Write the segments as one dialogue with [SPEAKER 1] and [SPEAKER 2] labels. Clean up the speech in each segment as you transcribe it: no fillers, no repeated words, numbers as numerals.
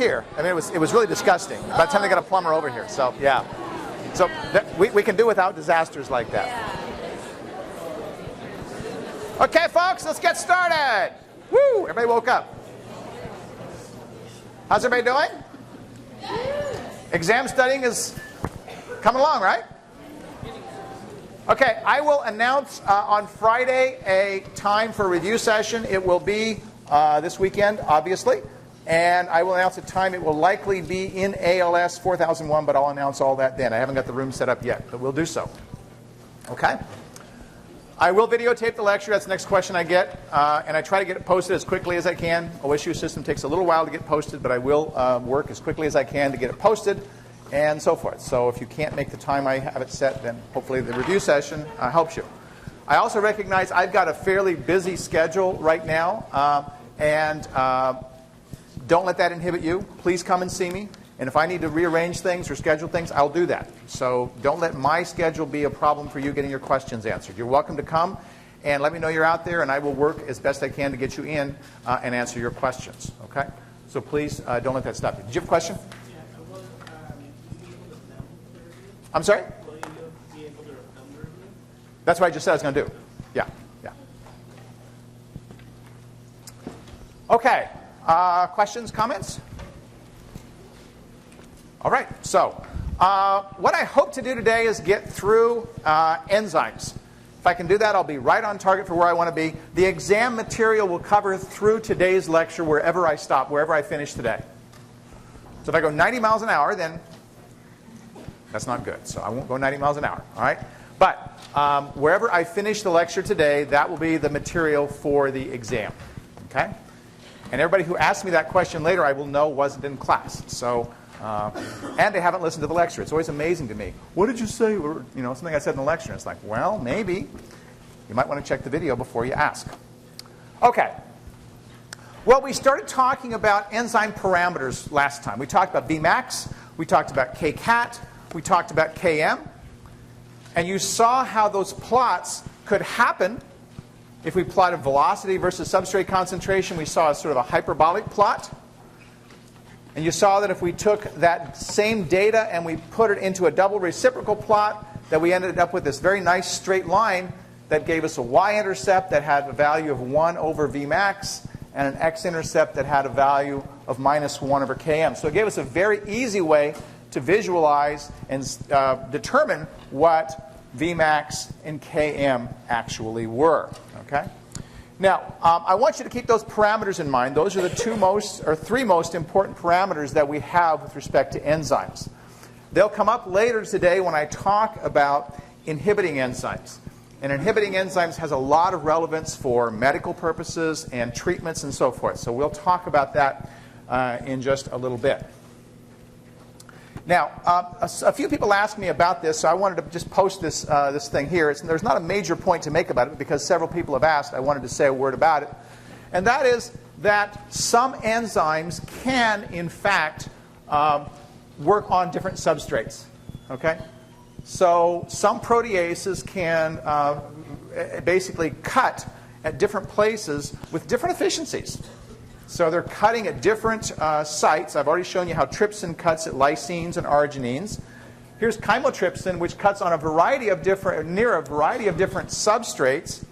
[SPEAKER 1] here. I mean, it was really disgusting. By the time they got a plumber over here. So, yeah. So we can do without disasters like that. Okay, folks, let's get started. Woo! Everybody woke up. How's everybody doing? Exam studying is coming along, right? Okay, I will announce on Friday a time for a review session. It will be this weekend, obviously. And I will announce a time. It will likely be in ALS 4001, but I'll announce all that then. I haven't got the room set up yet, but we'll do so. Okay? I will videotape the lecture. That's the next question I get. And I try to get it posted as quickly as I can. OSU system takes a little while to get posted, but I will work as quickly as I can to get it posted and so forth. So if you can't make the time I have it set, then hopefully the review session helps you. I also recognize I've got a fairly busy schedule right now. Don't let that inhibit you. Please come and see me. And if I need to rearrange things or schedule things, I'll do that. So don't let my schedule be a problem for you getting your questions answered. You're welcome to come and let me know you're out there, and I will work as best I can to get you in and answer your questions. Okay? So please don't let that stop you. Did you have a question? I'm sorry? Will you be able to remember? That's what I just said I was going to do. Yeah. Okay. Questions, comments? All right. So what I hope to do today is get through enzymes. If I can do that, I'll be right on target for where I want to be. The exam material will cover through today's lecture wherever I stop, wherever I finish today. So if I go 90 miles an hour, then that's not good. So I won't go 90 miles an hour. All right? But wherever I finish the lecture today, that will be the material for the exam. Okay? And everybody who asks me that question later, I will know wasn't in class. So, and they haven't listened to the lecture. It's always amazing to me. What did you say? Or, something I said in the lecture. It's like, well, maybe. You might want to check the video before you ask. Okay. Well, we started talking about enzyme parameters last time. We talked about Vmax. We talked about Kcat. We talked about Km. And you saw how those plots could happen. If we plotted velocity versus substrate concentration, we saw a sort of a hyperbolic plot. And you saw that if we took that same data and we put it into a double reciprocal plot, that we ended up with this very nice straight line that gave us a y-intercept that had a value of 1 over Vmax and an x-intercept that had a value of minus 1 over Km. So it gave us a very easy way to visualize and determine what Vmax and Km actually were. Okay? Now, I want you to keep those parameters in mind. Those are the three most important parameters that we have with respect to enzymes. They'll come up later today when I talk about inhibiting enzymes. And inhibiting enzymes has a lot of relevance for medical purposes and treatments and so forth. So we'll talk about that in just a little bit. Now, a few people asked me about this, so I wanted to just post this thing here. There's not a major point to make about it, because several people have asked. I wanted to say a word about it. And that is that some enzymes can, in fact, work on different substrates. Okay? So some proteases can basically cut at different places with different efficiencies. So they're cutting at different sites. I've already shown you how trypsin cuts at lysines and arginines. Here's chymotrypsin, which cuts on near a variety of different substrates.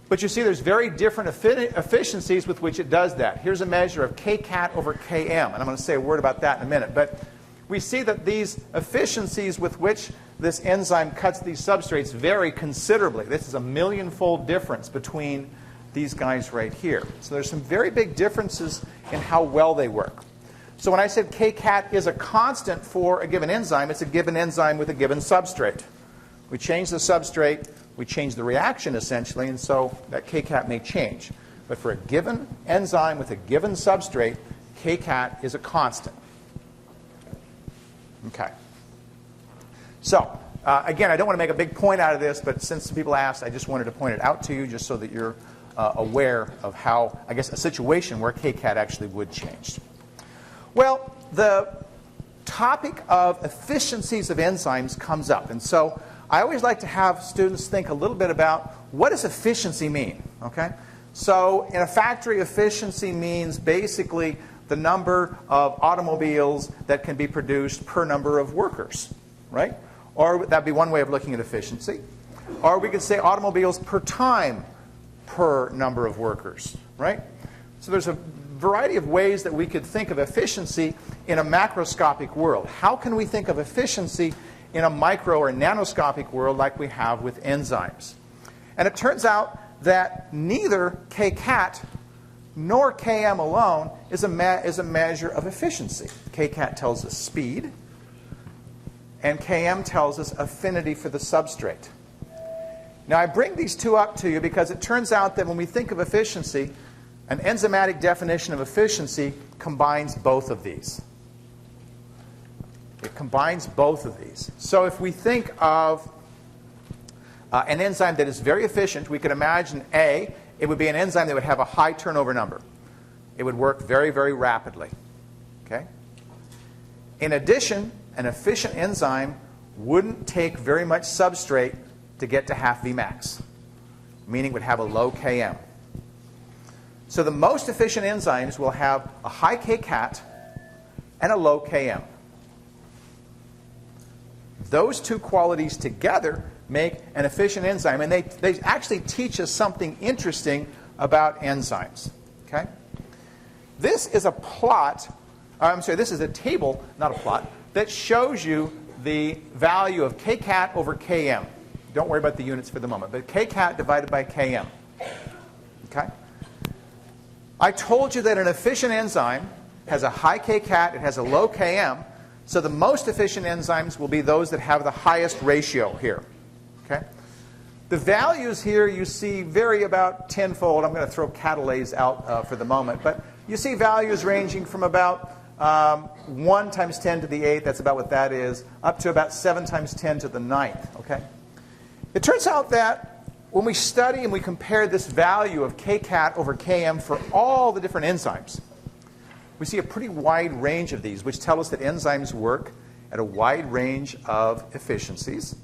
[SPEAKER 1] But you see there's very different efficiencies with which it does that. Here's a measure of Kcat over Km, and I'm going to say a word about that in a minute. But we see that these efficiencies with which this enzyme cuts these substrates vary considerably. This is a millionfold difference between these guys right here. So there's some very big differences in how well they work. So when I said Kcat is a constant for a given enzyme, it's a given enzyme with a given substrate. We change the substrate, we change the reaction essentially, and so that Kcat may change. But for a given enzyme with a given substrate, Kcat is a constant. Okay. So again, I don't want to make a big point out of this, but since some people asked, I just wanted to point it out to you just so that you're aware of how, I guess, a situation where Kcat actually would change. Well, the topic of efficiencies of enzymes comes up. And so I always like to have students think a little bit about what does efficiency mean? Okay? So in a factory, efficiency means basically the number of automobiles that can be produced per number of workers, right? Or that'd be one way of looking at efficiency. Or we could say automobiles per time per number of workers, right? So there's a variety of ways that we could think of efficiency in a macroscopic world. How can we think of efficiency in a micro or nanoscopic world like we have with enzymes? And it turns out that neither Kcat nor Km alone is a measure of efficiency. Kcat tells us speed, and Km tells us affinity for the substrate. Now I bring these two up to you because it turns out that when we think of efficiency, an enzymatic definition of efficiency combines both of these. It combines both of these. So if we think of an enzyme that is very efficient, we could imagine A, it would be an enzyme that would have a high turnover number. It would work very, very rapidly. Okay? In addition, an efficient enzyme wouldn't take very much substrate to get to half Vmax, meaning it would have a low Km. So the most efficient enzymes will have a high Kcat and a low Km. Those two qualities together make an efficient enzyme, and they actually teach us something interesting about enzymes. Okay? This is a plot, this is a table, not a plot, that shows you the value of Kcat over Km. Don't worry about the units for the moment, but Kcat divided by Km. Okay? I told you that an efficient enzyme has a high Kcat, it has a low Km, so the most efficient enzymes will be those that have the highest ratio here. Okay? The values here you see vary about tenfold. I'm going to throw catalyze out for the moment, but you see values ranging from about 1 times 10 to the 8th, that's about what that is, up to about 7 times 10 to the 9th. Okay? It turns out that when we study and we compare this value of Kcat over Km for all the different enzymes, we see a pretty wide range of these, which tell us that enzymes work at a wide range of efficiencies.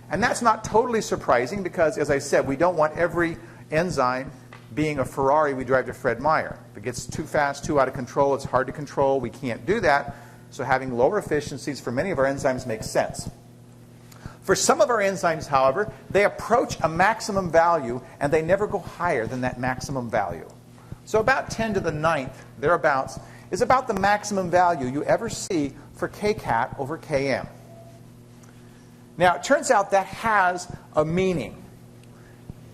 [SPEAKER 1] And that's not totally surprising because, as I said, we don't want every enzyme being a Ferrari we drive to Fred Meyer. If it gets too fast, too out of control, it's hard to control. We can't do that. So having lower efficiencies for many of our enzymes makes sense. For some of our enzymes, however, they approach a maximum value and they never go higher than that maximum value. So about 10 to the 9th, thereabouts, is about the maximum value you ever see for Kcat over Km. Now, it turns out that has a meaning.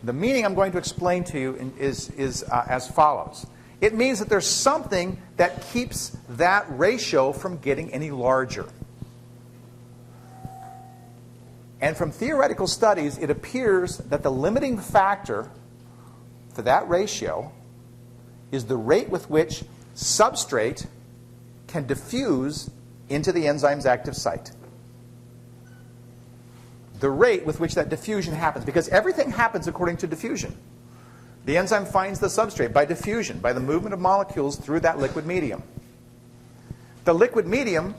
[SPEAKER 1] The meaning I'm going to explain to you is as follows. It means that there's something that keeps that ratio from getting any larger. And from theoretical studies, it appears that the limiting factor for that ratio is the rate with which substrate can diffuse into the enzyme's active site. The rate with which that diffusion happens, because everything happens according to diffusion. The enzyme finds the substrate by diffusion, by the movement of molecules through that liquid medium. The liquid medium,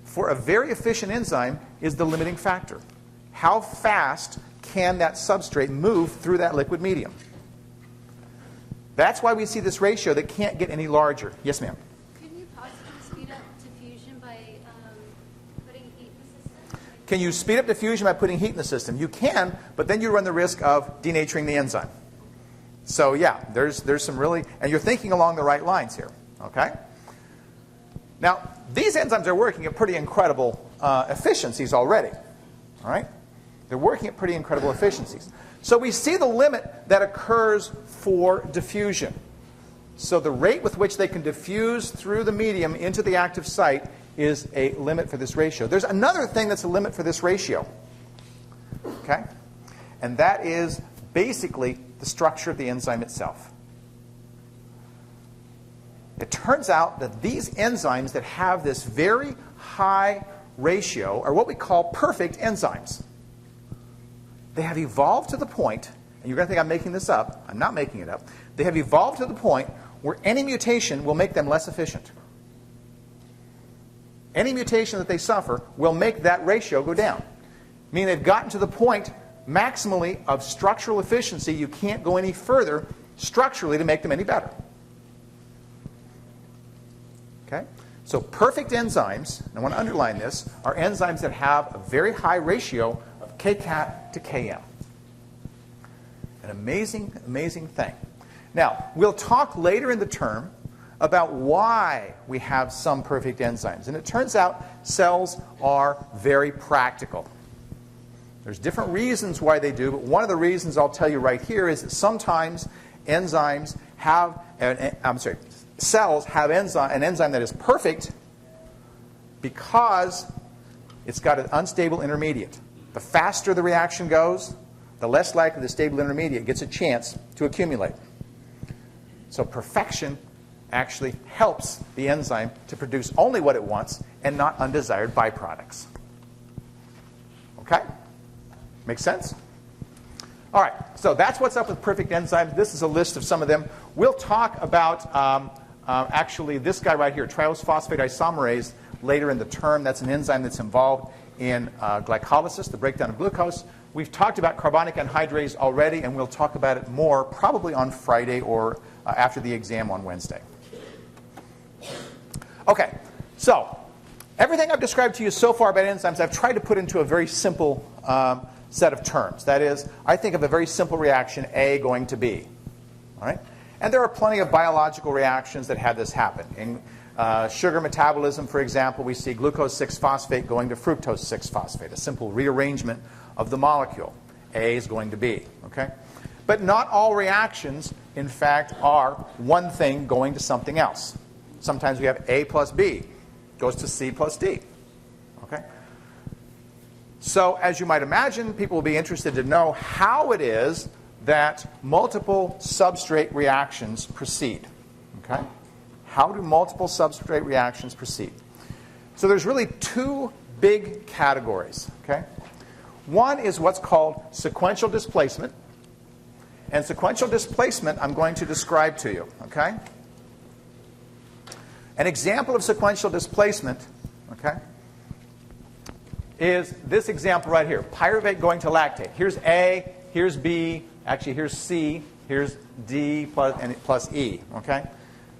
[SPEAKER 1] for a very efficient enzyme, is the limiting factor. How fast can that substrate move through that liquid medium? That's why we see this ratio that can't get any larger. Yes, ma'am?
[SPEAKER 2] Can you possibly speed up diffusion by putting heat in the system?
[SPEAKER 1] Can you speed up diffusion by putting heat in the system? You can, but then you run the risk of denaturing the enzyme. So yeah, there's some really, and you're thinking along the right lines here. Okay? Now, these enzymes are working at pretty incredible efficiencies already. All right? They're working at pretty incredible efficiencies. So we see the limit that occurs for diffusion. So the rate with which they can diffuse through the medium into the active site is a limit for this ratio. There's another thing that's a limit for this ratio. Okay? And that is basically the structure of the enzyme itself. It turns out that these enzymes that have this very high ratio are what we call perfect enzymes. They have evolved to the point, and you're going to think I'm making this up. I'm not making it up. They have evolved to the point where any mutation will make them less efficient. Any mutation that they suffer will make that ratio go down. Meaning they've gotten to the point maximally of structural efficiency. You can't go any further structurally to make them any better. Okay? So perfect enzymes, and I want to underline this, are enzymes that have a very high ratio of Kcat to Km. An amazing, amazing thing. Now, we'll talk later in the term about why we have some perfect enzymes. And it turns out cells are very practical. There's different reasons why they do, but one of the reasons I'll tell you right here is that sometimes enzymes have, cells have an enzyme that is perfect because it's got an unstable intermediate. The faster the reaction goes, the less likely the stable intermediate gets a chance to accumulate. So perfection actually helps the enzyme to produce only what it wants and not undesired byproducts. Okay? Make sense? All right, so that's what's up with perfect enzymes. This is a list of some of them. We'll talk about actually this guy right here, triose phosphate isomerase, later in the term. That's an enzyme that's involved in glycolysis, the breakdown of glucose. We've talked about carbonic anhydrase already, and we'll talk about it more probably on Friday or after the exam on Wednesday. Okay, so everything I've described to you so far about enzymes, I've tried to put into a very simple set of terms. That is, I think of a very simple reaction, A going to B. All right? And there are plenty of biological reactions that have this happen. In sugar metabolism, for example, we see glucose 6-phosphate going to fructose 6-phosphate, a simple rearrangement of the molecule. A is going to B. Okay? But not all reactions, in fact, are one thing going to something else. Sometimes we have A plus B goes to C plus D. Okay? So as you might imagine, people will be interested to know how it is that multiple substrate reactions proceed. Okay? How do multiple substrate reactions proceed? So there's really two big categories. Okay? One is what's called sequential displacement. And sequential displacement I'm going to describe to you. Okay? An example of sequential displacement, okay, is this example right here, pyruvate going to lactate. Here's A, here's B, actually here's C, here's D plus E. Okay?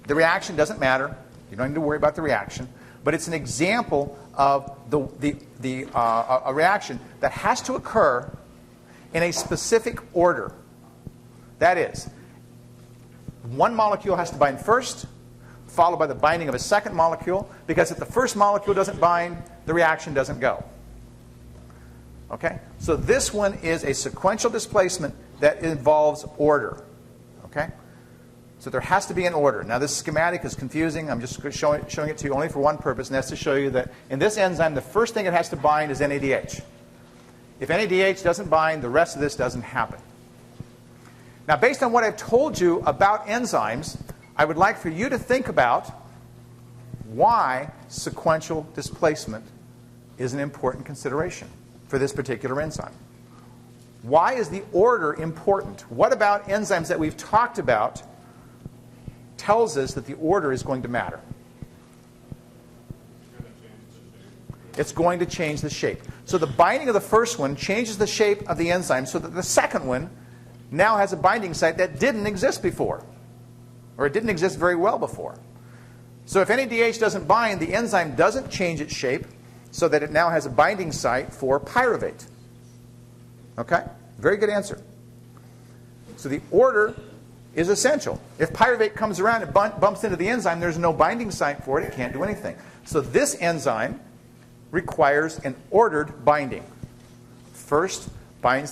[SPEAKER 1] The reaction doesn't matter. You don't need to worry about the reaction. But it's an example of a reaction that has to occur in a specific order. That is, one molecule has to bind first, followed by the binding of a second molecule, because if the first molecule doesn't bind, the reaction doesn't go. Okay? So this one is a sequential displacement that involves order. Okay? So there has to be an order. Now this schematic is confusing. I'm just showing it to you only for one purpose, and that's to show you that in this enzyme, the first thing it has to bind is NADH. If NADH doesn't bind, the rest of this doesn't happen. Now based on what I've told you about enzymes, I would like for you to think about why sequential displacement is an important consideration for this particular enzyme. Why is the order important? What about enzymes that we've talked about tells us that the order is going to matter? It's going to change the shape. So the binding of the first one changes the shape of the enzyme so that the second one now has a binding site that didn't exist before. Or it didn't exist very well before. So if NADH doesn't bind, the enzyme doesn't change its shape so that it now has a binding site for pyruvate. Okay? Very good answer. So the order is essential. If pyruvate comes around and bumps into the enzyme, there's no binding site for it. It can't do anything. So this enzyme requires an ordered binding. First, binds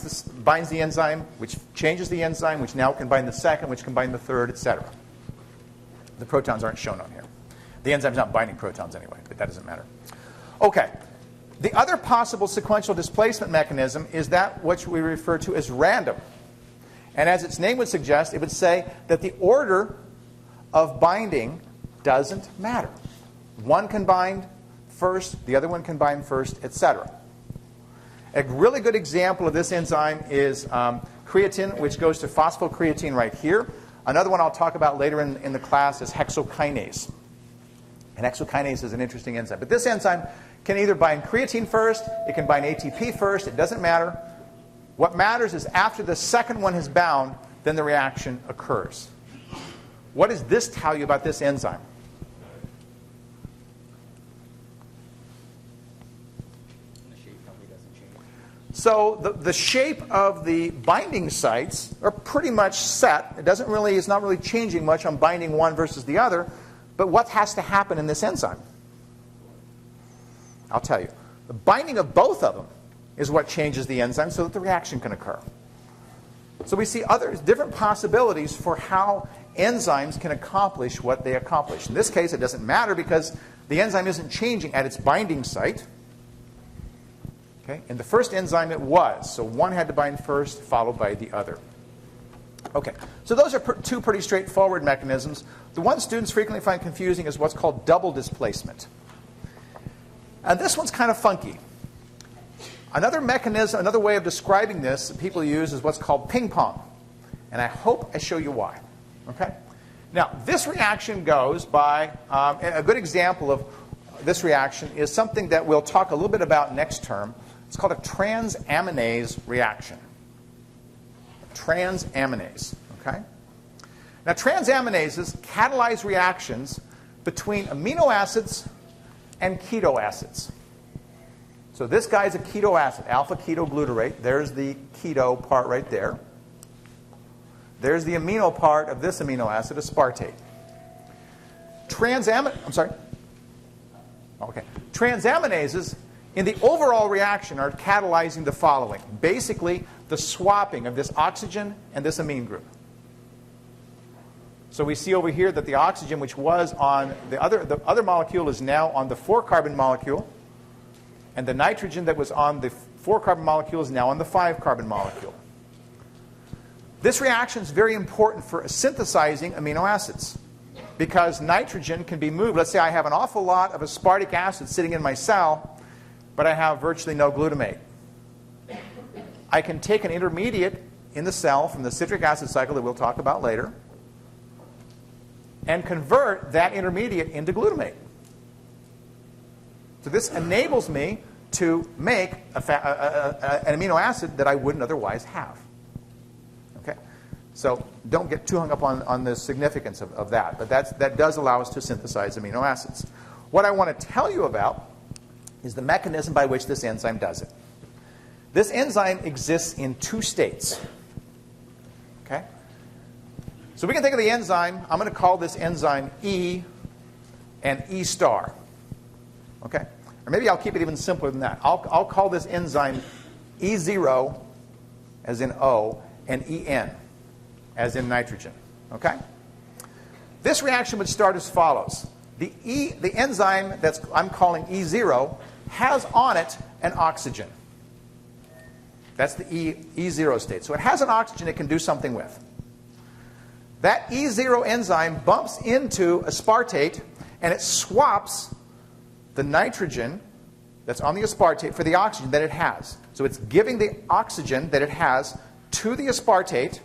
[SPEAKER 1] the enzyme, which changes the enzyme, which now can bind the second, which can bind the third, etc. The protons aren't shown on here. The enzyme's not binding protons anyway, but that doesn't matter. Okay. The other possible sequential displacement mechanism is that which we refer to as random. And as its name would suggest, it would say that the order of binding doesn't matter. One can bind first, the other one can bind first, etc. A really good example of this enzyme is creatine, which goes to phosphocreatine right here. Another one I'll talk about later in the class is hexokinase. And hexokinase is an interesting enzyme. But this enzyme can either bind creatine first, it can bind ATP first, it doesn't matter. What matters is after the second one has bound, then the reaction occurs. What does this tell you about this enzyme? So the shape of the binding sites are pretty much set. It's not really changing much on binding one versus the other. But what has to happen in this enzyme? I'll tell you. The binding of both of them is what changes the enzyme so that the reaction can occur. So we see different possibilities for how enzymes can accomplish what they accomplish. In this case, it doesn't matter because the enzyme isn't changing at its binding site. Okay? In the first enzyme, it was. So one had to bind first, followed by the other. Okay, so those are two pretty straightforward mechanisms. The one students frequently find confusing is what's called double displacement. And this one's kind of funky. Another mechanism, another way of describing this that people use is what's called ping pong. And I hope I show you why. Okay? Now, this reaction goes by, a good example of this reaction is something that we'll talk a little bit about next term. It's called a transaminase reaction. Transaminase. Okay? Now, transaminases catalyze reactions between amino acids and keto acids. So this guy's a keto acid, alpha-ketoglutarate. There's the keto part right there. There's the amino part of this amino acid, aspartate. Transaminases in the overall reaction are catalyzing the following. Basically, the swapping of this oxygen and this amine group. So we see over here that the oxygen, which was on the other molecule, is now on the 4-carbon molecule. And the nitrogen that was on the 4-carbon molecule is now on the 5-carbon molecule. This reaction is very important for synthesizing amino acids because nitrogen can be moved. Let's say I have an awful lot of aspartic acid sitting in my cell, but I have virtually no glutamate. I can take an intermediate in the cell from the citric acid cycle that we'll talk about later and convert that intermediate into glutamate. So this enables me to make an amino acid that I wouldn't otherwise have. Okay? So don't get too hung up on the significance of that. But that does allow us to synthesize amino acids. What I want to tell you about is the mechanism by which this enzyme does it. This enzyme exists in two states. Okay? So we can think of the enzyme. I'm going to call this enzyme E and E star. Okay? Or maybe I'll keep it even simpler than that. I'll call this enzyme E0, as in O, and En, as in nitrogen. Okay? This reaction would start as follows. The enzyme that I'm calling E0 has on it an oxygen. That's the E0 state. So it has an oxygen it can do something with. That E0 enzyme bumps into aspartate, and it swaps the nitrogen that's on the aspartate for the oxygen that it has. So it's giving the oxygen that it has to the aspartate,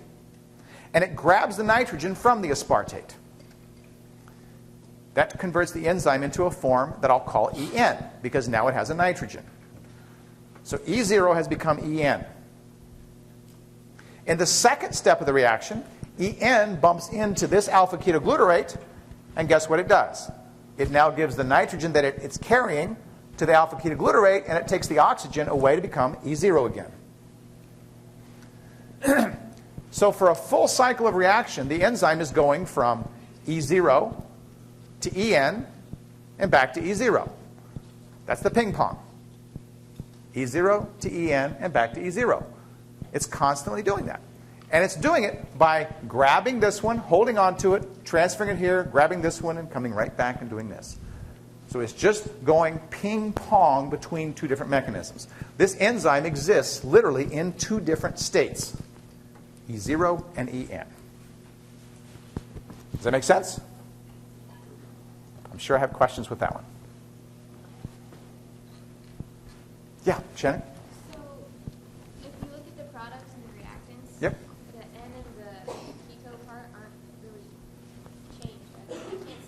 [SPEAKER 1] and it grabs the nitrogen from the aspartate. That converts the enzyme into a form that I'll call En, because now it has a nitrogen. So E0 has become En. In the second step of the reaction, En bumps into this alpha-ketoglutarate, and guess what it does? It now gives the nitrogen that it's carrying to the alpha-ketoglutarate, and it takes the oxygen away to become E0 again. So for a full cycle of reaction, the enzyme is going from E0 to En and back to E0. That's the ping pong. E0 to En and back to E0. It's constantly doing that. And it's doing it by grabbing this one, holding onto it, transferring it here, grabbing this one, and coming right back and doing this. So it's just going ping pong between two different mechanisms. This enzyme exists literally in two different states, E0 and En. Does that make sense? I'm sure I have questions with that one. Yeah, Shannon?
[SPEAKER 2] So if you look at the products and the reactants,
[SPEAKER 1] Yep.
[SPEAKER 2] the N and the keto part aren't really changed.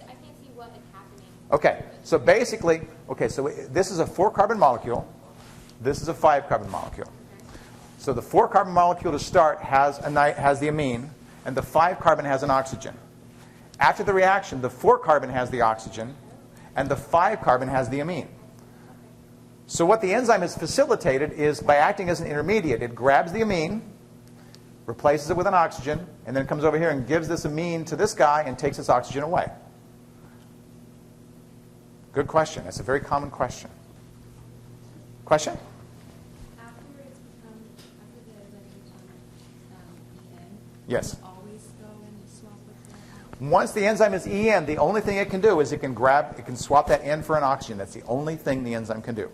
[SPEAKER 2] I can't see what is happening.
[SPEAKER 1] Okay, so basically, so this is a 4-carbon molecule. This is a 5-carbon molecule. So the 4-carbon molecule to start has the amine, and the 5-carbon has an oxygen. After the reaction, the 4-carbon has the oxygen, and the 5-carbon has the amine. So what the enzyme has facilitated is by acting as an intermediate, it grabs the amine, replaces it with an oxygen, and then comes over here and gives this amine to this guy and takes its oxygen away. Good question. That's a very common question. Question?
[SPEAKER 2] After the enzyme becomes EN,
[SPEAKER 1] Yes.
[SPEAKER 2] always go and swap with the
[SPEAKER 1] Once the enzyme is EN, the only thing it can do is it can swap that N for an oxygen. That's the only thing the enzyme can do.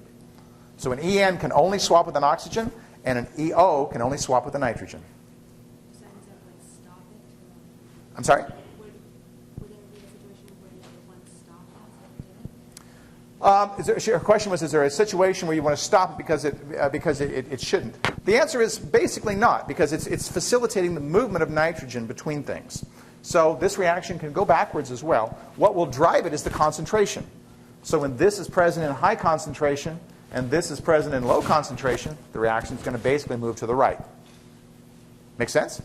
[SPEAKER 1] So an EN can only swap with an oxygen, and an EO can only swap with a nitrogen.
[SPEAKER 2] So does that like stop it?
[SPEAKER 1] I'm sorry?
[SPEAKER 2] Would there be a situation where you would want to stop that so it didn't?
[SPEAKER 1] Her question was, is there a situation where you want to stop it because it shouldn't? The answer is basically not, because it's facilitating the movement of nitrogen between things. So this reaction can go backwards as well. What will drive it is the concentration. So when this is present in high concentration and this is present in low concentration, the reaction is going to basically move to the right. Make sense?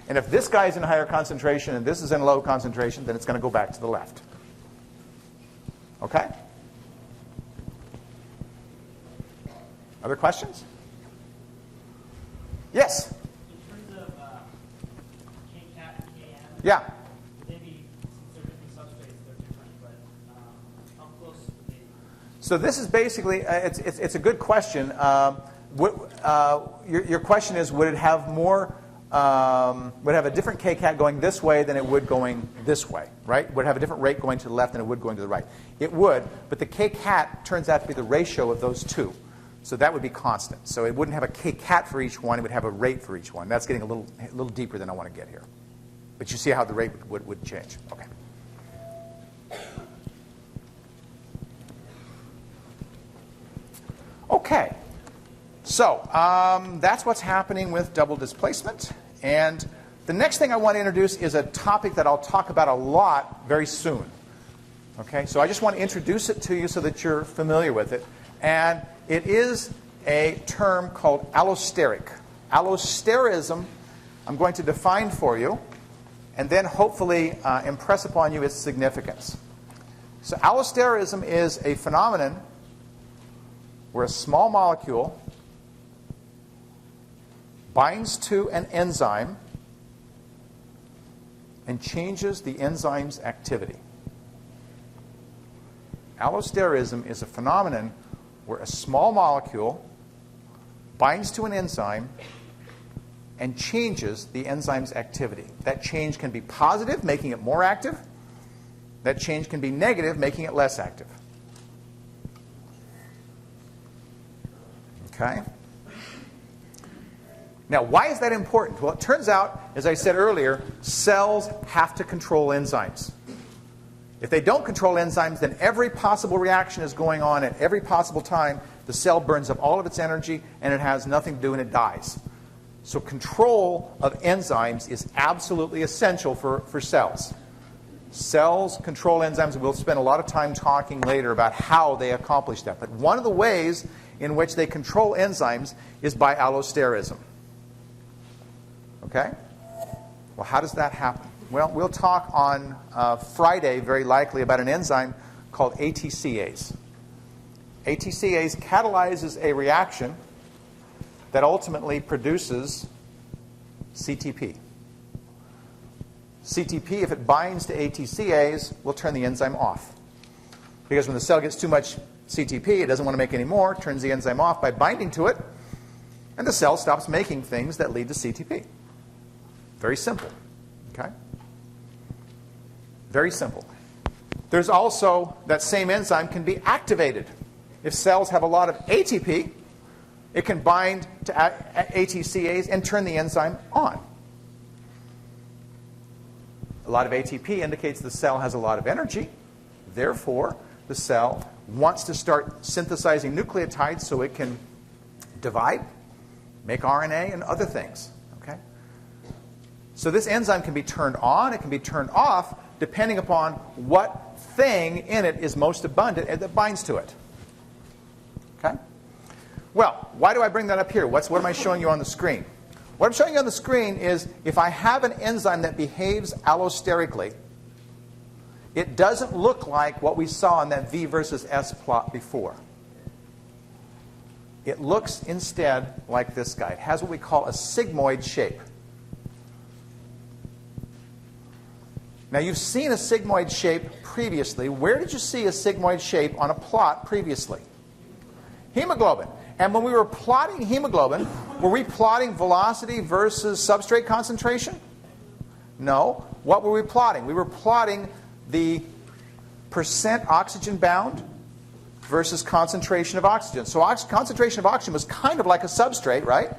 [SPEAKER 1] And if this guy is in higher concentration and this is in low concentration, then it's going to go back to the left. Okay? Other questions? Yes?
[SPEAKER 3] In terms of Kcat and Kn,
[SPEAKER 1] Yeah.
[SPEAKER 3] maybe since they're different substrates, they're different, but how close would they be?
[SPEAKER 1] So this is basically, it's a good question. Your question is, would it have more, would it have a different Kcat going this way than it would going this way, right? Would it have a different rate going to the left than it would going to the right? It would, but the Kcat turns out to be the ratio of those two. So that would be constant. So it wouldn't have a Kcat for each one, it would have a rate for each one. That's getting a little deeper than I want to get here. But you see how the rate would change. Okay. Okay. So that's what's happening with double displacement. And the next thing I want to introduce is a topic that I'll talk about a lot very soon. Okay, so I just want to introduce it to you so that you're familiar with it. And it is a term called allosteric. Allosterism, I'm going to define for you, and then hopefully impress upon you its significance. So allosterism is a phenomenon where a small molecule binds to an enzyme and changes the enzyme's activity. Allosterism is a phenomenon where a small molecule binds to an enzyme and changes the enzyme's activity. That change can be positive, making it more active. That change can be negative, making it less active. Okay? Now, why is that important? Well, it turns out, as I said earlier, cells have to control enzymes. If they don't control enzymes, then every possible reaction is going on at every possible time. The cell burns up all of its energy, and it has nothing to do, and it dies. So control of enzymes is absolutely essential for cells. Cells control enzymes, and we'll spend a lot of time talking later about how they accomplish that. But one of the ways in which they control enzymes is by allosterism. Okay? Well, how does that happen? Well, we'll talk on Friday, very likely, about an enzyme called ATCase. ATCase catalyzes a reaction that ultimately produces CTP. CTP, if it binds to ATCase, will turn the enzyme off. Because when the cell gets too much CTP, it doesn't want to make any more, turns the enzyme off by binding to it, and the cell stops making things that lead to CTP. Very simple. Okay? Very simple. There's also, that same enzyme can be activated. If cells have a lot of ATP, it can bind to ATCase and turn the enzyme on. A lot of ATP indicates the cell has a lot of energy. Therefore, the cell wants to start synthesizing nucleotides so it can divide, make RNA, and other things. Okay? So this enzyme can be turned on, it can be turned off, depending upon what thing in it is most abundant and that binds to it. Okay? Well, why do I bring that up here? What am I showing you on the screen? What I'm showing you on the screen is if I have an enzyme that behaves allosterically, it doesn't look like what we saw in that V versus S plot before. it looks instead like this guy. It has what we call a sigmoid shape. Now, you've seen a sigmoid shape previously. Where did you see a sigmoid shape on a plot previously? Hemoglobin. And when we were plotting hemoglobin, were we plotting velocity versus substrate concentration? No. What were we plotting? We were plotting the percent oxygen bound versus concentration of oxygen. So concentration of oxygen was kind of like a substrate, right?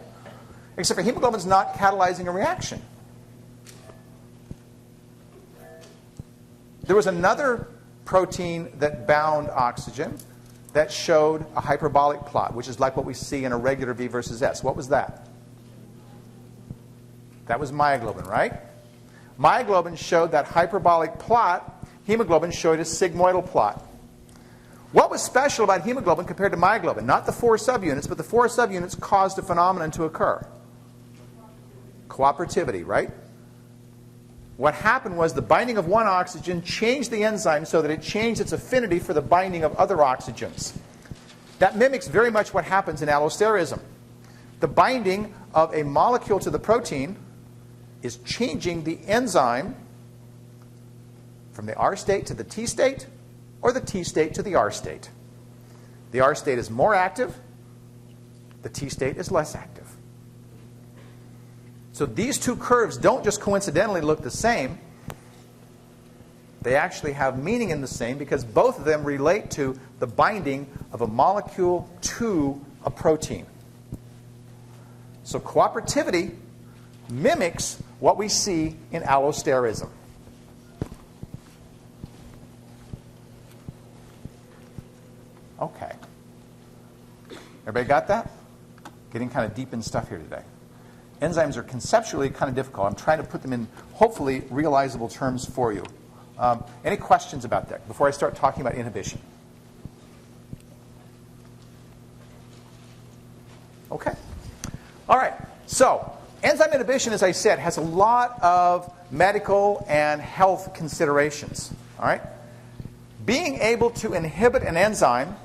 [SPEAKER 1] Except for hemoglobin's not catalyzing a reaction. There was another protein that bound oxygen that showed a hyperbolic plot, which is like what we see in a regular V versus S. What was that? That was myoglobin, right? Myoglobin showed that hyperbolic plot. Hemoglobin showed a sigmoidal plot. What was special about hemoglobin compared to myoglobin? Not the 4 subunits, but the 4 subunits caused a phenomenon to occur. Cooperativity, right? What happened was the binding of one oxygen changed the enzyme so that it changed its affinity for the binding of other oxygens. That mimics very much what happens in allosterism. The binding of a molecule to the protein is changing the enzyme from the R state to the T state, or the T state to the R state. The R state is more active, the T state is less active. So these two curves don't just coincidentally look the same. They actually have meaning in the same because both of them relate to the binding of a molecule to a protein. So cooperativity mimics what we see in allosterism. Okay. Everybody got that? Getting kind of deep in stuff here today. Enzymes are conceptually kind of difficult. I'm trying to put them in, hopefully, realizable terms for you. Any questions about that before I start talking about inhibition? Okay. All right. So, enzyme inhibition, as I said, has a lot of medical and health considerations. All right. Being able to inhibit an enzyme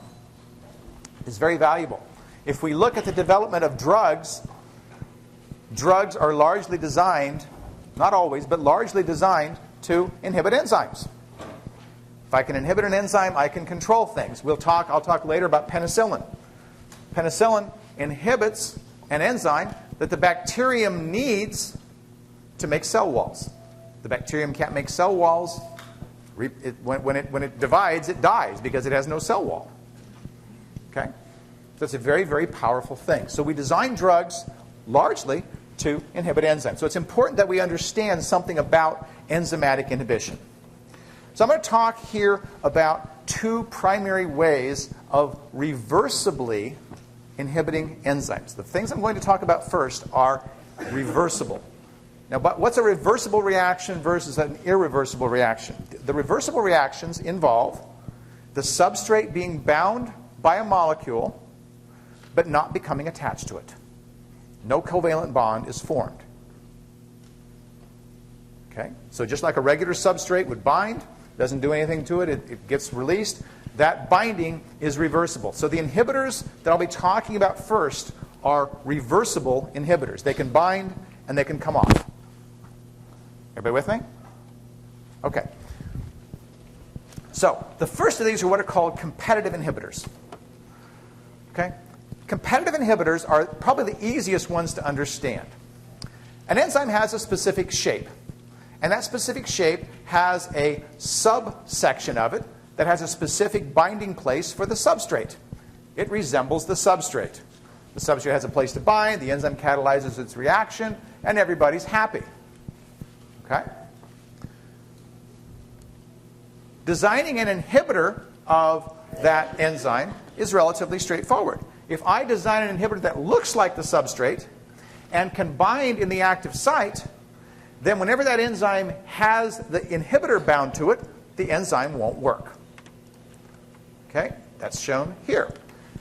[SPEAKER 1] is very valuable. If we look at the development of drugs, drugs are largely designed, not always, but largely designed to inhibit enzymes. If I can inhibit an enzyme, I can control things. I'll talk later about penicillin. Penicillin inhibits an enzyme that the bacterium needs to make cell walls. The bacterium can't make cell walls. When it divides, it dies because it has no cell wall. Okay? So it's a very, very powerful thing. So we design drugs largely to inhibit enzymes. So it's important that we understand something about enzymatic inhibition. So I'm going to talk here about two primary ways of reversibly inhibiting enzymes. The things I'm going to talk about first are reversible. Now, but what's a reversible reaction versus an irreversible reaction? The reversible reactions involve the substrate being bound by a molecule but not becoming attached to it. No covalent bond is formed. Okay? So just like a regular substrate would bind, doesn't do anything to it, it gets released, that binding is reversible. So the inhibitors that I'll be talking about first are reversible inhibitors. They can bind and they can come off. Everybody with me? Okay. So the first of these are what are called competitive inhibitors. Okay? Competitive inhibitors are probably the easiest ones to understand. An enzyme has a specific shape. And that specific shape has a subsection of it that has a specific binding place for the substrate. It resembles the substrate. The substrate has a place to bind, the enzyme catalyzes its reaction, and everybody's happy. Okay? Designing an inhibitor of that enzyme is relatively straightforward. If I design an inhibitor that looks like the substrate and can bind in the active site, then whenever that enzyme has the inhibitor bound to it, the enzyme won't work. Okay? That's shown here.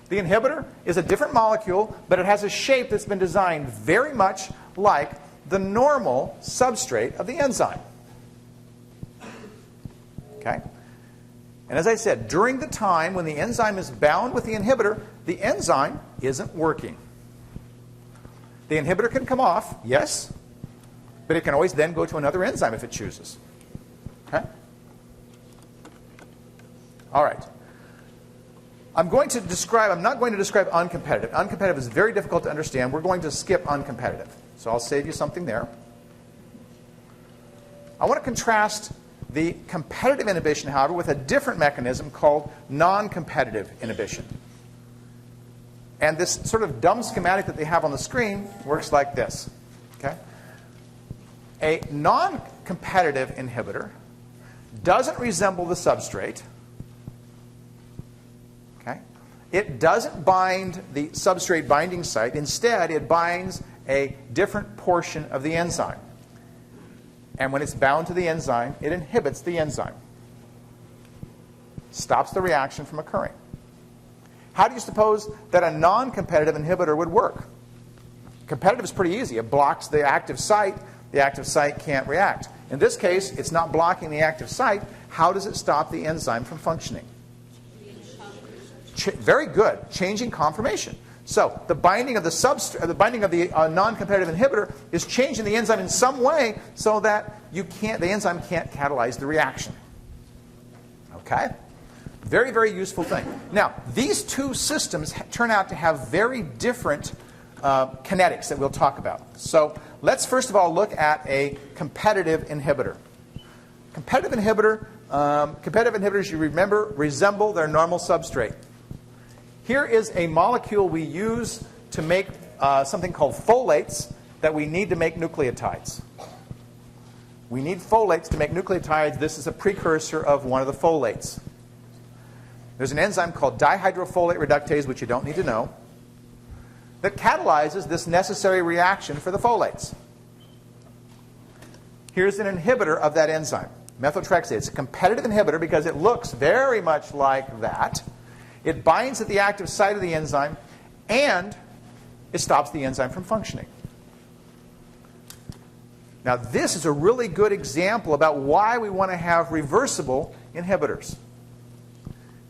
[SPEAKER 1] The inhibitor is a different molecule, but it has a shape that's been designed very much like the normal substrate of the enzyme. Okay? And as I said, during the time when the enzyme is bound with the inhibitor, the enzyme isn't working. The inhibitor can come off, yes, but it can always then go to another enzyme if it chooses. Okay? All right. I'm not going to describe uncompetitive. Uncompetitive is very difficult to understand. We're going to skip uncompetitive. So I'll save you something there. I want to contrast the competitive inhibition, however, with a different mechanism called non-competitive inhibition. And this sort of dumb schematic that they have on the screen works like this. Okay? A non-competitive inhibitor doesn't resemble the substrate. Okay? It doesn't bind the substrate binding site. Instead, it binds a different portion of the enzyme. And when it's bound to the enzyme, it inhibits the enzyme. Stops the reaction from occurring. How do you suppose that a non-competitive inhibitor would work? Competitive is pretty easy. It blocks the active site. The active site can't react. In this case, it's not blocking the active site. How does it stop the enzyme from functioning? Very good. Changing conformation. So the binding of the non-competitive inhibitor is changing the enzyme in some way so that the enzyme can't catalyze the reaction. Okay? Very, very useful thing. Now, these two systems turn out to have very different kinetics that we'll talk about. So let's first of all look at a competitive inhibitor. Competitive inhibitors, you remember, resemble their normal substrate. Here is a molecule we use to make something called folates that we need to make nucleotides. We need folates to make nucleotides. This is a precursor of one of the folates. There's an enzyme called dihydrofolate reductase, which you don't need to know, that catalyzes this necessary reaction for the folates. Here's an inhibitor of that enzyme, methotrexate. It's a competitive inhibitor because it looks very much like that. It binds at the active site of the enzyme, and it stops the enzyme from functioning. Now, this is a really good example about why we want to have reversible inhibitors.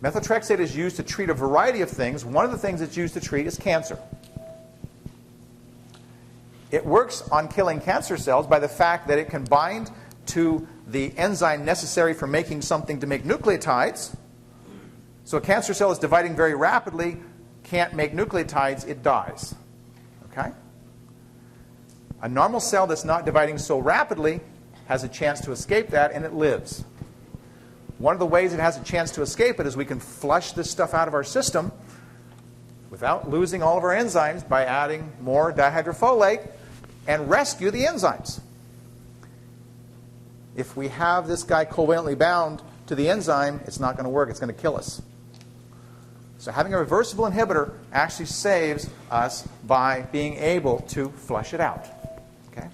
[SPEAKER 1] Methotrexate is used to treat a variety of things. One of the things it's used to treat is cancer. It works on killing cancer cells by the fact that it can bind to the enzyme necessary for making something to make nucleotides. So a cancer cell is dividing very rapidly, can't make nucleotides, it dies. Okay? A normal cell that's not dividing so rapidly has a chance to escape that, and it lives. One of the ways it has a chance to escape it is we can flush this stuff out of our system without losing all of our enzymes by adding more dihydrofolate and rescue the enzymes. If we have this guy covalently bound to the enzyme, it's not going to work. It's going to kill us. So having a reversible inhibitor actually saves us by being able to flush it out. Okay?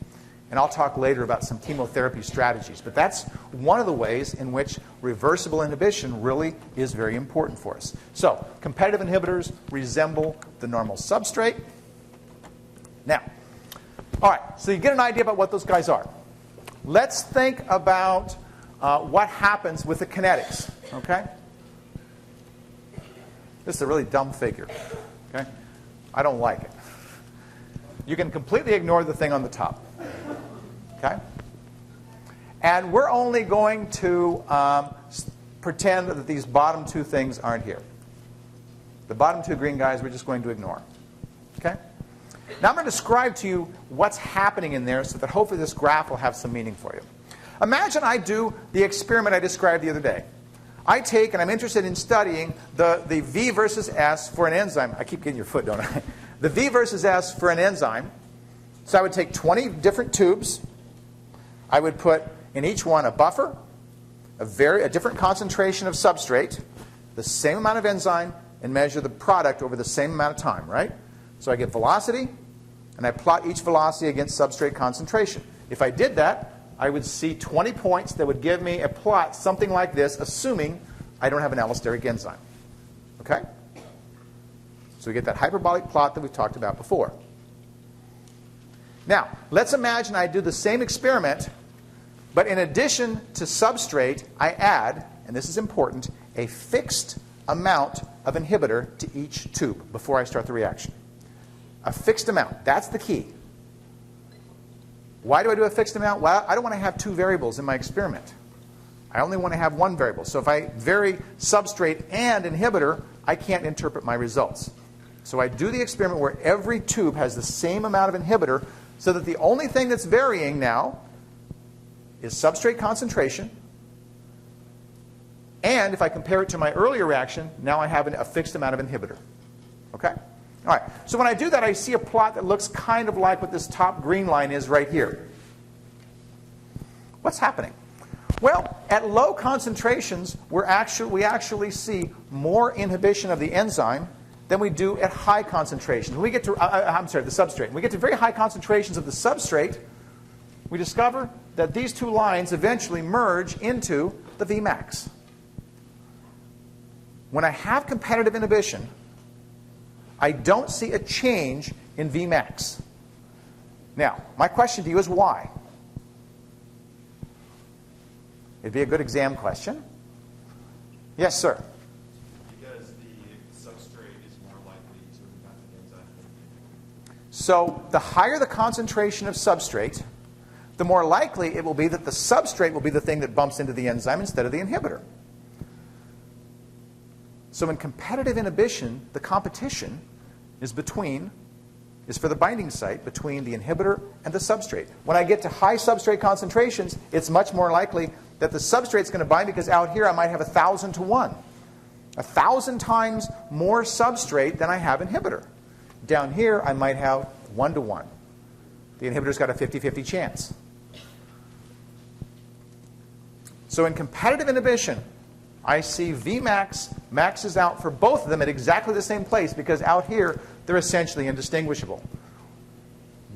[SPEAKER 1] And I'll talk later about some chemotherapy strategies. But that's one of the ways in which reversible inhibition really is very important for us. So competitive inhibitors resemble the normal substrate. Now, all right, so you get an idea about what those guys are. Let's think about what happens with the kinetics. Okay? This is a really dumb figure. Okay? I don't like it. You can completely ignore the thing on the top. Okay? And we're only going to pretend that these bottom two things aren't here. The bottom two green guys we're just going to ignore. Okay? Now I'm going to describe to you what's happening in there so that hopefully this graph will have some meaning for you. Imagine I do the experiment I described the other day. I take, and I'm interested in studying, the V versus S for an enzyme. I keep getting your foot, don't I? The V versus S for an enzyme. So I would take 20 different tubes. I would put in each one a buffer, a different concentration of substrate, the same amount of enzyme, and measure the product over the same amount of time, right? So I get velocity, and I plot each velocity against substrate concentration. If I did that, I would see 20 points that would give me a plot something like this, assuming I don't have an allosteric enzyme. Okay? So we get that hyperbolic plot that we've talked about before. Now, let's imagine I do the same experiment, but in addition to substrate, I add, and this is important, a fixed amount of inhibitor to each tube before I start the reaction. A fixed amount. That's the key. Why do I do a fixed amount? Well, I don't want to have two variables in my experiment. I only want to have one variable. So if I vary substrate and inhibitor, I can't interpret my results. So I do the experiment where every tube has the same amount of inhibitor, so that the only thing that's varying now is substrate concentration. And if I compare it to my earlier reaction, now I have a fixed amount of inhibitor. Okay? All right. So when I do that, I see a plot that looks kind of like what this top green line is right here. What's happening? Well, at low concentrations, we actually see more inhibition of the enzyme than we do at high concentrations. When we get to, the substrate. When we get to very high concentrations of the substrate, we discover that these two lines eventually merge into the Vmax. When I have competitive inhibition, I don't see a change in Vmax. Now, my question to you is why? It'd be a good exam question. Yes, sir.
[SPEAKER 4] Because the substrate is more likely to impact the enzyme.
[SPEAKER 1] So the higher the concentration of substrate, the more likely it will be that the substrate will be the thing that bumps into the enzyme instead of the inhibitor. So in competitive inhibition, the competition is for the binding site between the inhibitor and the substrate. When I get to high substrate concentrations, it's much more likely that the substrate's going to bind, because out here I might have 1,000 to 1. 1,000 times more substrate than I have inhibitor. Down here I might have 1 to 1. The inhibitor's got a 50-50 chance. So in competitive inhibition, I see Vmax maxes out for both of them at exactly the same place, because out here they're essentially indistinguishable.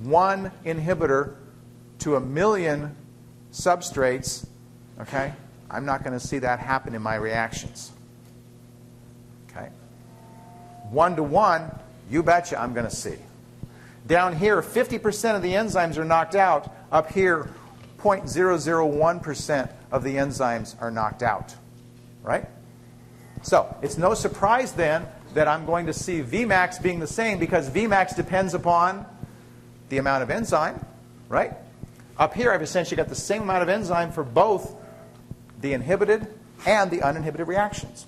[SPEAKER 1] One inhibitor to 1,000,000 substrates, okay? I'm not going to see that happen in my reactions. Okay? 1 to 1, you betcha I'm going to see. Down here, 50% of the enzymes are knocked out. Up here, 0.001% of the enzymes are knocked out. Right? So it's no surprise then that I'm going to see Vmax being the same, because Vmax depends upon the amount of enzyme. Right? Up here I've essentially got the same amount of enzyme for both the inhibited and the uninhibited reactions.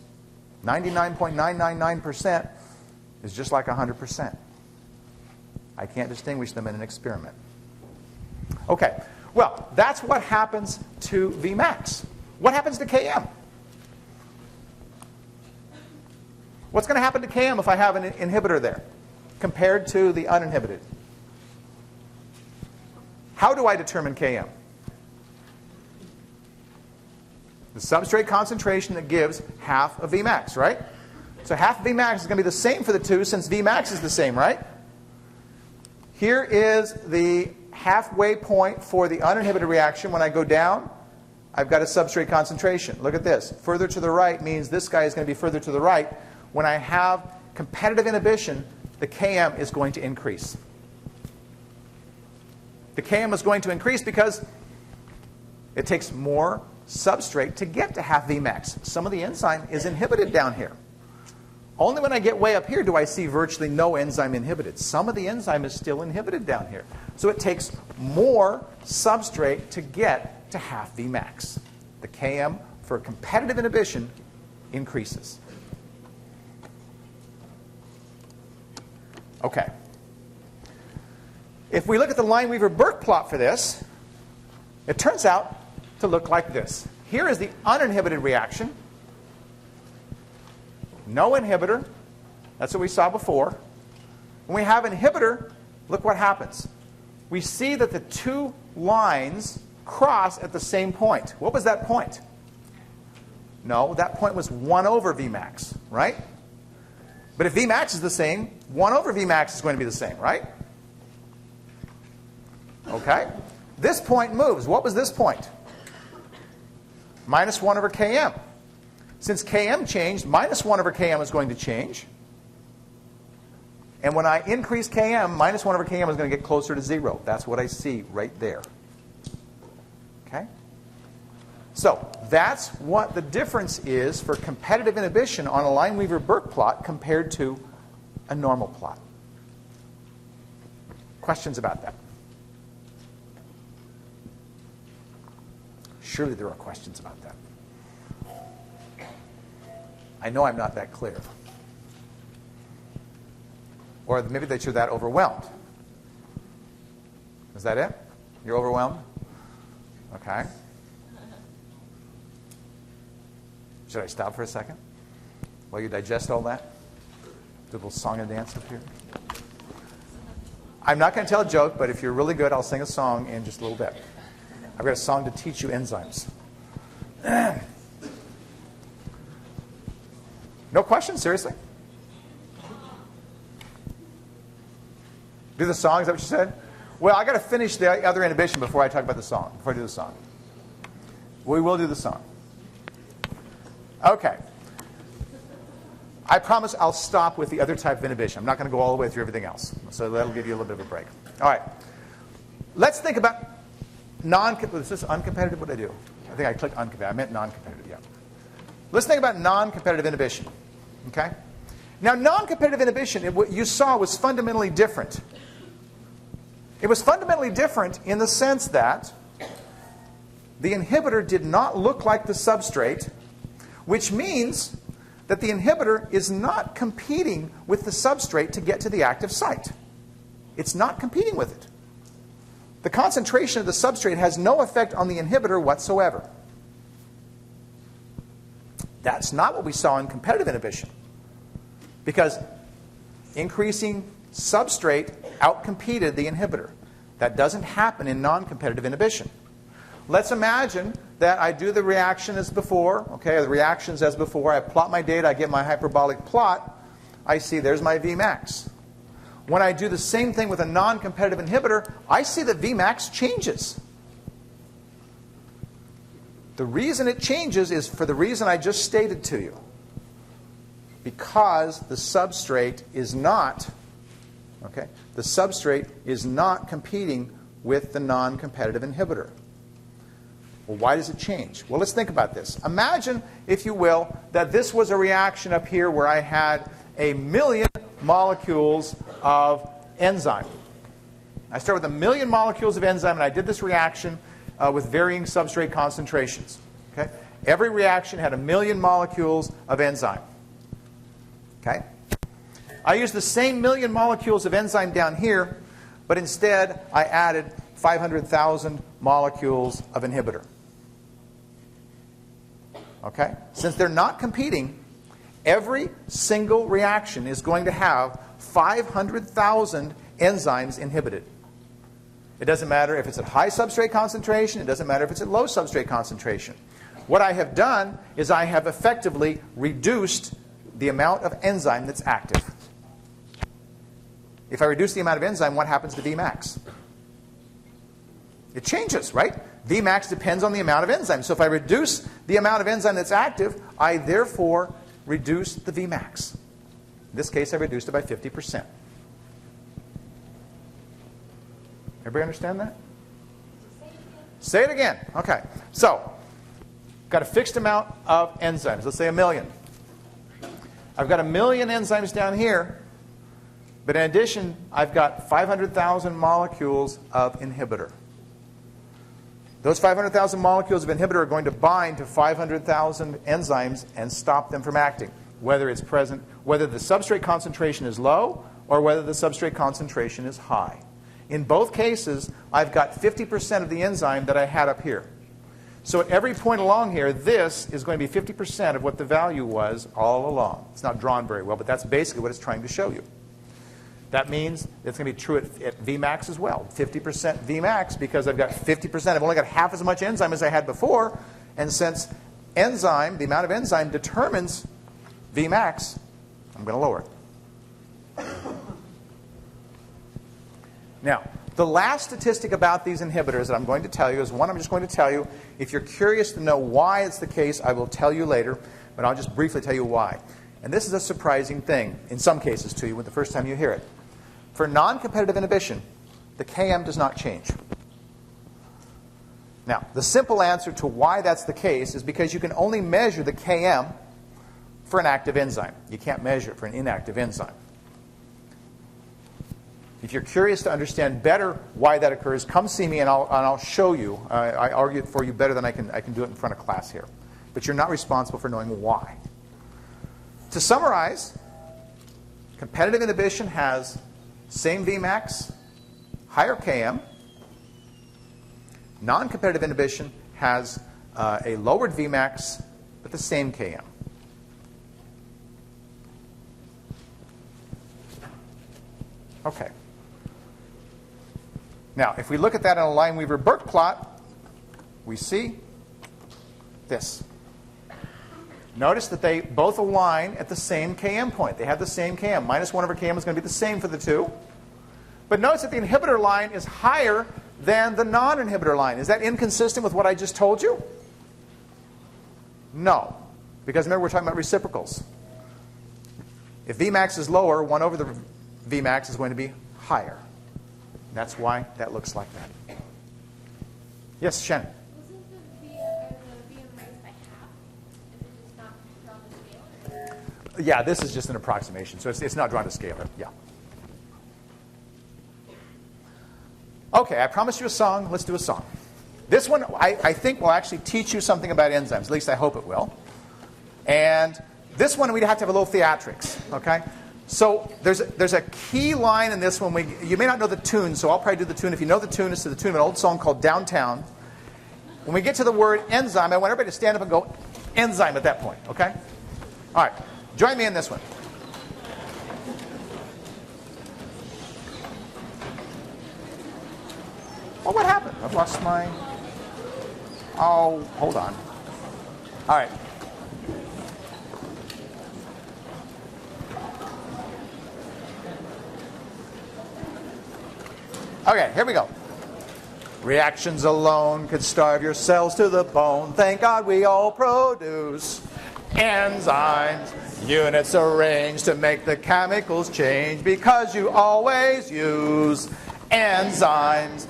[SPEAKER 1] 99.999% is just like 100%. I can't distinguish them in an experiment. Okay, well, that's what happens to Vmax. What happens to Km? What's going to happen to Km if I have an inhibitor there compared to the uninhibited? How do I determine Km? The substrate concentration that gives half of Vmax, right? So half of Vmax is going to be the same for the two, since Vmax is the same, right? Here is the halfway point for the uninhibited reaction. When I go down, I've got a substrate concentration. Look at this. Further to the right means this guy is going to be further to the right. When I have competitive inhibition, the Km is going to increase. The Km is going to increase because it takes more substrate to get to half Vmax. Some of the enzyme is inhibited down here. Only when I get way up here do I see virtually no enzyme inhibited. Some of the enzyme is still inhibited down here. So it takes more substrate to get to half Vmax. The Km for competitive inhibition increases. Okay. If we look at the Lineweaver-Burke plot for this, it turns out to look like this. Here is the uninhibited reaction. No inhibitor. That's what we saw before. When we have inhibitor, look what happens. We see that the two lines cross at the same point. What was that point? No, that point was 1 over Vmax, right? But if Vmax is the same, 1 over Vmax is going to be the same, right? Okay. This point moves. What was this point? Minus 1 over Km. Since Km changed, minus 1 over Km is going to change. And when I increase Km, minus 1 over Km is going to get closer to 0. That's what I see right there. Okay? So that's what the difference is for competitive inhibition on a Lineweaver-Burke plot compared to a normal plot. Questions about that? Surely there are questions about that. I know I'm not that clear. Or maybe that you're that overwhelmed. Is that it? You're overwhelmed? Okay. Should I stop for a second while you digest all that? Do a little song and dance up here. I'm not going to tell a joke, but if you're really good, I'll sing a song in just a little bit. I've got a song to teach you enzymes. No questions? Seriously? Do the song? Is that what you said? Well, I got to finish the other inhibition before I talk about the song. Before I do the song, we will do the song. Okay. I promise I'll stop with the other type of inhibition. I'm not going to go all the way through everything else. So that'll give you a little bit of a break. All right. Let's think about is this uncompetitive? What did I do? I think I clicked uncompetitive. I meant non-competitive, yeah. Let's think about non-competitive inhibition. Okay? Now, non-competitive inhibition, what you saw was fundamentally different. It was fundamentally different in the sense that the inhibitor did not look like the substrate, which means that the inhibitor is not competing with the substrate to get to the active site. It's not competing with it. The concentration of the substrate has no effect on the inhibitor whatsoever. That's not what we saw in competitive inhibition, because increasing substrate outcompeted the inhibitor. That doesn't happen in non-competitive inhibition. Let's imagine that I do the reaction as before, okay, the reactions as before. I plot my data, I get my hyperbolic plot. I see there's my Vmax. When I do the same thing with a non-competitive inhibitor, I see that Vmax changes. The reason it changes is for the reason I just stated to you. Because the substrate is not, okay, the substrate is not competing with the non-competitive inhibitor. Well, why does it change? Well, let's think about this. Imagine, if you will, that this was a reaction up here where I had 1,000,000 molecules of enzyme. I start with 1,000,000 molecules of enzyme, and I did this reaction with varying substrate concentrations. Okay? Every reaction had 1,000,000 molecules of enzyme. Okay? I used the same 1,000,000 molecules of enzyme down here, but instead I added 500,000 molecules of inhibitor. Okay? Since they're not competing, every single reaction is going to have 500,000 enzymes inhibited. It doesn't matter if it's at high substrate concentration. It doesn't matter if it's at low substrate concentration. What I have done is I have effectively reduced the amount of enzyme that's active. If I reduce the amount of enzyme, what happens to Vmax? It changes, right? Vmax depends on the amount of enzyme. So if I reduce the amount of enzyme that's active, I therefore reduce the Vmax. In this case, I reduced it by 50%. Everybody understand that? Say it again. Okay. So, got a fixed amount of enzymes. Let's say 1,000,000. I've got 1,000,000 enzymes down here, but in addition, I've got 500,000 molecules of inhibitor. Those 500,000 molecules of inhibitor are going to bind to 500,000 enzymes and stop them from acting, whether it's present, whether the substrate concentration is low or whether the substrate concentration is high. In both cases, I've got 50% of the enzyme that I had up here. So at every point along here, this is going to be 50% of what the value was all along. It's not drawn very well, but that's basically what it's trying to show you. That means it's going to be true at Vmax as well. 50% Vmax, because I've got 50%. I've only got half as much enzyme as I had before. And since enzyme, the amount of enzyme determines Vmax, I'm going to lower it. Now, the last statistic about these inhibitors that I'm going to tell you is one I'm just going to tell you. If you're curious to know why it's the case, I will tell you later, but I'll just briefly tell you why. And this is a surprising thing, in some cases to you, the first time you hear it. For non-competitive inhibition, the Km does not change. Now, the simple answer to why that's the case is because you can only measure the Km for an active enzyme. You can't measure it for an inactive enzyme. If you're curious to understand better why that occurs, come see me and I'll show you. I argue it for you better than I can do it in front of class here. But you're not responsible for knowing why. To summarize, competitive inhibition has same Vmax, higher Km. Non-competitive inhibition has a lowered Vmax, but the same Km. Okay. Now, if we look at that in a Lineweaver-Burke plot, we see this. Notice that they both align at the same Km point. They have the same Km. Minus 1 over Km is going to be the same for the two. But notice that the inhibitor line is higher than the non-inhibitor line. Is that inconsistent with what I just told you? No. Because remember, we're talking about reciprocals. If Vmax is lower, 1 over the Vmax is going to be higher. That's why that looks like that. Yes, Shannon?
[SPEAKER 2] Wasn't the VM raised by half? If it is not drawn to scale? Or?
[SPEAKER 1] Yeah, this is just an approximation, so it's not drawn to scale. Yeah. Okay, I promised you a song. Let's do a song. This one, I think, will actually teach you something about enzymes. At least I hope it will. And this one, we'd have to have a little theatrics. Okay? So there's a key line in this one. You may not know the tune, so I'll probably do the tune. If you know the tune, it's to the tune of an old song called Downtown. When we get to the word enzyme, I want everybody to stand up and go enzyme at that point. Okay? All right. Join me in this one. Well, what happened? I've lost my... Oh, hold on. All right. Okay, here we go. Reactions alone could starve your cells to the bone. Thank God we all produce enzymes. Units arranged to make the chemicals change because you always use enzymes.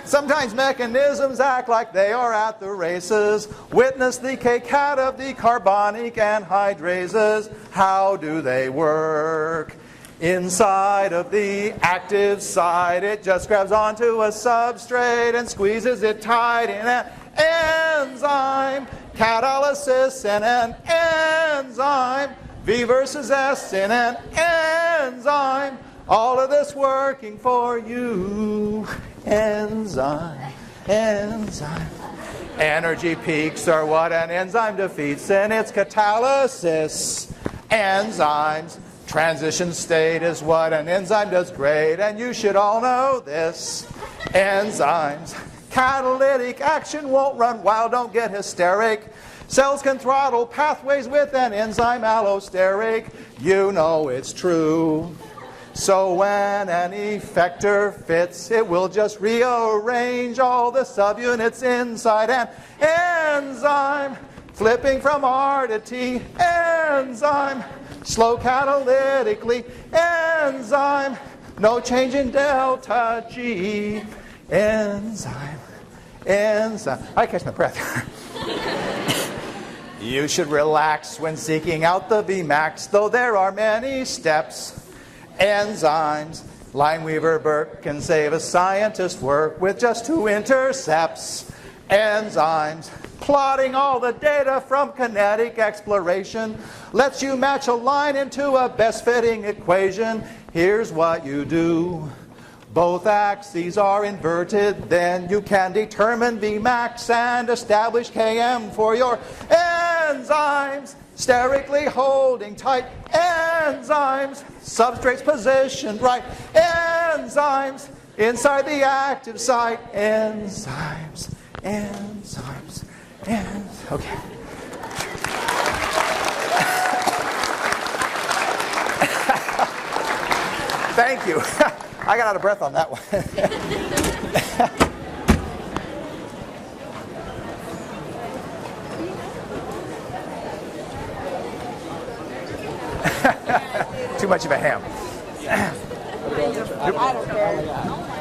[SPEAKER 1] Sometimes mechanisms act like they are at the races. Witness the Kcat of the carbonic anhydrases. How do they work? Inside of the active site, it just grabs onto a substrate and squeezes it tight in an enzyme. Catalysis in an enzyme. V versus S in an enzyme. All of this working for you. Enzyme, enzyme. Energy peaks are what an enzyme defeats in its catalysis. Enzymes. Transition state is what an enzyme does great, and you should all know this. Enzymes. Catalytic action won't run wild, don't get hysteric. Cells can throttle pathways with an enzyme allosteric. You know it's true. So when an effector fits, it will just rearrange all the subunits inside an enzyme. Flipping from R to T, enzyme. Slow catalytically, enzyme. No change in delta G. Enzyme, enzyme. I catch my breath. You should relax when seeking out the Vmax, though there are many steps. Enzymes, Lineweaver-Burke can save a scientist work with just 2 intercepts. Enzymes, plotting all the data from kinetic exploration lets you match a line into a best-fitting equation. Here's what you do. Both axes are inverted, then you can determine Vmax and establish Km for your enzymes. Sterically holding tight, enzymes. Substrates positioned right, enzymes. Inside the active site, enzymes, enzymes, enzymes. Okay. Thank you. I got out of breath on that one. Too much of a ham.
[SPEAKER 5] I don't care.